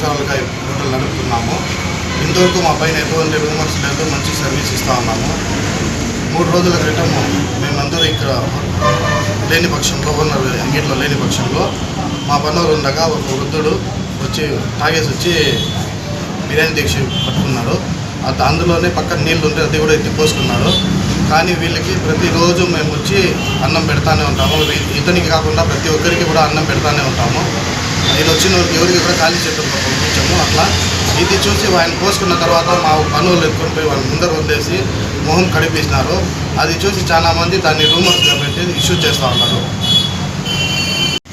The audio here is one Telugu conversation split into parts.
సంవత్సరాలుగా హోటల్ నడుపుతున్నాము. ఇంతవరకు మా పైన ఎటువంటి రూమర్స్ లేదు, మంచి సర్వీస్ ఇస్తూ ఉన్నాము. 3 రోజుల క్రితం మేమందరూ ఇక్కడ లేని పక్షంలో ఓనర్ అంగీట్లో లేని పక్షంలో మా పనులు ఉండగా ఒక వృద్ధుడు తాగేసి వచ్చి బిర్యానీ దీక్ష పట్టుకున్నాడు. అందులోనే పక్కన నీళ్ళు ఉంటే అది కూడా ఎత్తి పోసుకున్నాడు. కానీ వీళ్ళకి ప్రతిరోజు మేము వచ్చి అన్నం పెడతానే ఉంటాము. ఇతనికి కాకుండా ప్రతి ఒక్కరికి కూడా అన్నం పెడతానే ఉంటాము. ఇది వచ్చిన ఎవరికి కూడా ఖాళీ చేతులతో పంపించాము. అట్లా ఇది చూసి ఆయన పోసుకున్న తర్వాత మా పనులు ఎత్తుకొని పోయి వాళ్ళ ముందర వదిలేసి మొహం కడిపేసినారు. అది చూసి చాలామంది దాన్ని రూమర్స్గా పెట్టి ఇష్యూ చేస్తూ ఉన్నారు.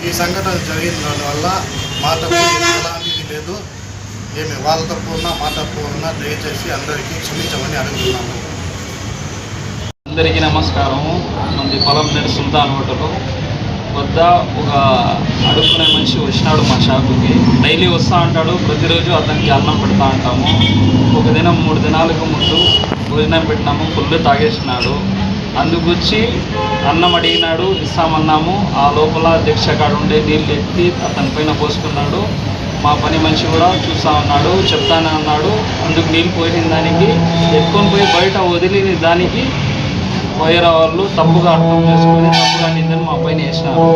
ఈ సంఘటన జరిగిన దానివల్ల మా తప్పు ఎలాంటిది లేదు. వాళ్ళ తప్పు ఉన్నా మా తప్పు ఉన్నా దయచేసి అందరికీ క్షమించమని అడుగుతున్నాము. అందరికీ నమస్కారము. మంది పొలంనేడు సుల్తాన్ హోటల్ వద్ద ఒక అడుక్కునే మనిషి వచ్చినాడు మా షాపుకి. డైలీ వస్తూ ఉంటాడు. ప్రతిరోజు అతనికి అన్నం పెడతా ఉంటాము. ఒక దినం 3 దినాలకు ముందు భోజనం పెట్టినాము. ఫుల్ తాగేసినాడు. అందుకొచ్చి అన్నం అడిగినాడు, ఇస్తామన్నాము. ఆ లోపల దీక్ష కాడ ఉండే నీళ్ళు ఎత్తి అతని పైన పోసుకున్నాడు. మా పని మనిషి కూడా చూస్తూ ఉన్నాడు, చెప్తానే ఉన్నాడు. అందుకు నీళ్ళు పోసిన దానికి ఎత్తుకొని పోయి బయట వదిలిన దానికి పోయే వాళ్ళు తప్పుగా అర్థం చేసుకుని తప్పుగా నిందని మా పైన వేసినారు.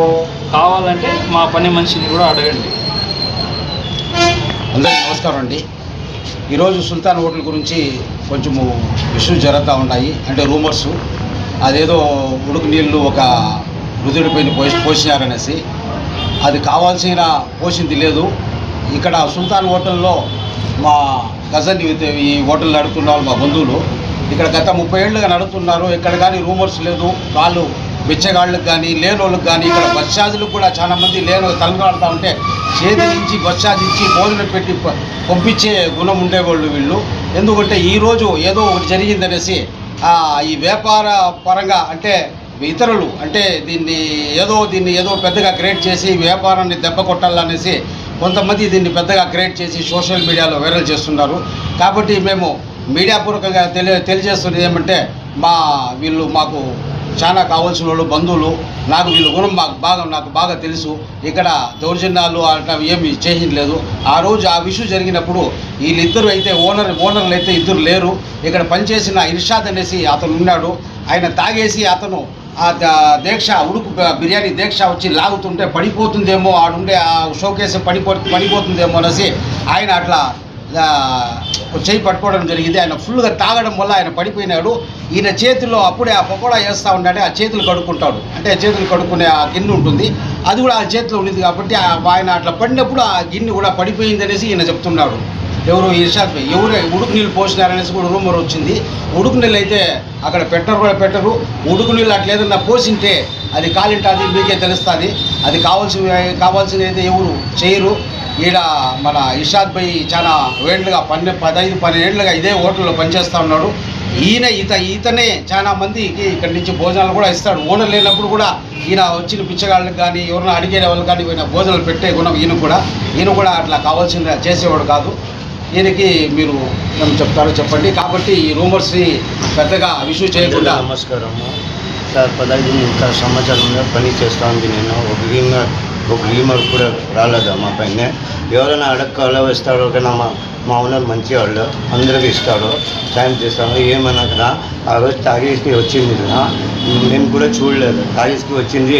కావాలంటే మా పని మనిషిని కూడా అడగండి. అందరికీ నమస్కారం అండి. ఈరోజు సుల్తాన్ హోటల్ గురించి కొంచెము ఇష్యూస్ జరుగుతూ ఉన్నాయి. అంటే రూమర్సు అదేదో ఉడుకు నీళ్ళు ఒక వృద్ధుడి పైన పోసినారనేసి. అది కావాల్సిన పోసింది లేదు. ఇక్కడ సుల్తాన్ హోటల్లో మా కజన్ ఈ హోటల్ నడుపుతున్న వాళ్ళు మా బంధువులు ఇక్కడ గత 30 ఏళ్ళుగా నడుపుతున్నారు. ఇక్కడ కానీ రూమర్స్ లేదు. వాళ్ళు బిచ్చగాళ్ళకి కానీ లేని వాళ్ళకి కానీ ఇక్కడ బస్ ఛార్జీలకు కూడా చాలామంది లేని తలగాడుతూ ఉంటే చేతి నుంచి బస్ ఛార్జ్ ఇచ్చి భోజనం పెట్టి పంపించే గుణం ఉండేవాళ్ళు వీళ్ళు. ఎందుకంటే ఈరోజు ఏదో ఒకటి జరిగిందనేసి ఈ వ్యాపార పరంగా అంటే ఇతరులు అంటే దీన్ని ఏదో పెద్దగా క్రియేట్ చేసి వ్యాపారాన్ని దెబ్బ కొట్టాలనేసి కొంతమంది దీన్ని పెద్దగా క్రియేట్ చేసి సోషల్ మీడియాలో వైరల్ చేస్తున్నారు. కాబట్టి మేము మీడియా పూర్వకంగా తెలియజేస్తున్నది ఏమంటే వీళ్ళు మాకు చాలా కావాల్సిన వాళ్ళు బంధువులు. వీళ్ళ గుణం నాకు బాగా తెలుసు. ఇక్కడ దౌర్జన్యాలు అట్లా ఏమి చేయలేదు. ఆ రోజు ఆ విషయం జరిగినప్పుడు వీళ్ళిద్దరు అయితే ఓనర్లు అయితే ఇద్దరు లేరు. ఇక్కడ పనిచేసిన ఇర్షాద్ అనేసి అతను ఉన్నాడు. ఆయన తాగేసి అతను ఆ దీక్ష బిర్యానీ దీక్ష వచ్చి లాగుతుంటే పడిపోతుందేమో, ఆడుండే ఆ షోకేసి పడిపోతుందేమో అనేసి ఆయన అట్లా చేయి పట్టుకోవడం జరిగింది. ఆయన ఫుల్గా తాగడం వల్ల ఆయన పడిపోయినాడు. ఈయన చేతుల్లో అప్పుడే ఆ పకోడా వేస్తూ ఉన్నాడే ఆ చేతులు కడుక్కుంటాడు. అంటే చేతులు కడుక్కునే ఆ గిన్నె ఉంటుంది, అది కూడా ఆ చేతిలో ఉండింది. కాబట్టి ఆయన అట్లా పడినప్పుడు ఆ గిన్నె కూడా పడిపోయింది అనేసి ఈయన చెప్తున్నాడు. ఎవరు ఇర్షాద్ భాయ్ ఉడుకు నీళ్ళు పోసినారనేసి కూడా రూమర్ వచ్చింది. ఉడుకు నీళ్ళు అయితే అక్కడ పెట్టరు. ఉడుకు నీళ్ళు అట్లా ఏదన్నా పోసింటే అది కాలింటుంది, మీకే తెలుస్తుంది. అది కావాల్సింది అయితే ఎవరు చేయరు. ఈడ మన ఇర్షాద్ భాయ్ చాలా ఏళ్ళుగా 15 ఏళ్ళుగా ఇదే హోటల్లో పనిచేస్తూ ఉన్నాడు. ఈతనే చాలా మందికి ఇక్కడి నుంచి భోజనాలు కూడా ఇస్తాడు. ఓనర్ లేనప్పుడు కూడా ఈయన వచ్చిన పిచ్చగాళ్ళకి కానీ ఎవరైనా అడిగే వాళ్ళు కానీ ఈయన భోజనాలు పెట్టే గుణం ఈయన కూడా అట్లా కావాల్సింది చేసేవాడు కాదు. ఈయనకి మీరు చెప్తారో చెప్పండి. కాబట్టి ఈ రూమర్స్ని పెద్దగా ఇష్యూ చేయకుండా. నమస్కారము సార్. 15 సంవత్సరంలో పని చేస్తూ ఉంది. నేను ఒక రీమర్ కూడా రాలేదా మా పైన. ఎవరైనా అడగకాలో ఇస్తాడో కానీ మా ఓనర్ మంచి వాళ్ళు అందరికీ ఇస్తాడు, సాయం చేస్తాడు. ఏమన్నా కదా ఆ రోజు తాగేసి వచ్చింది కదా, నేను కూడా చూడలేదు. తాగేసి వచ్చింది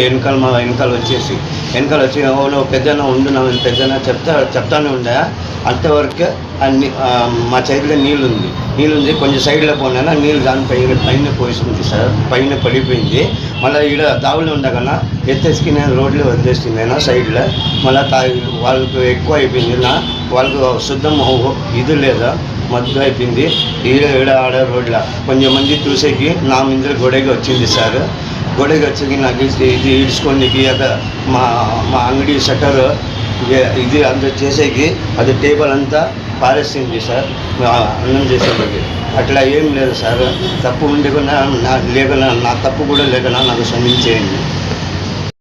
మా వెనకాల వచ్చి ఓలో పెద్దన ఉండు నా పెద్దన చెప్తానే ఉండే. అంతవరకు అన్ని మా చేతిలో నీళ్ళుంది కొంచెం సైడ్లో పోయినా నీళ్ళు దాని పైన పోసింది సార్. పైన పడిపోయింది. మళ్ళీ ఈడ దావులు ఉండకన్నా ఎత్తేసుకి నేను రోడ్లో వదిలేసింది అయినా సైడ్లో. మళ్ళీ వాళ్ళకు ఎక్కువ అయిపోయింది. వాళ్ళకు శుద్ధం ఇది లేదా మధ్య అయిపోయింది. ఈడ ఆడ రోడ్ల కొంచెం మంది చూసేకి నా మీద గొడవగా వచ్చింది సార్. గొడవగా వచ్చేకి నాకు ఇది ఈడ్చుకోనికి మా అంగడి షట్టర్ ఇది అంత చేసేకి అది టేబుల్ అంతా పారేసింది సార్ అన్నం చేసేకి. అట్లా ఏం లేదు సార్. తప్పు ఉండకుండా లేకనా నా తప్పు కూడా లేకనా నాకు క్షమించేయండి.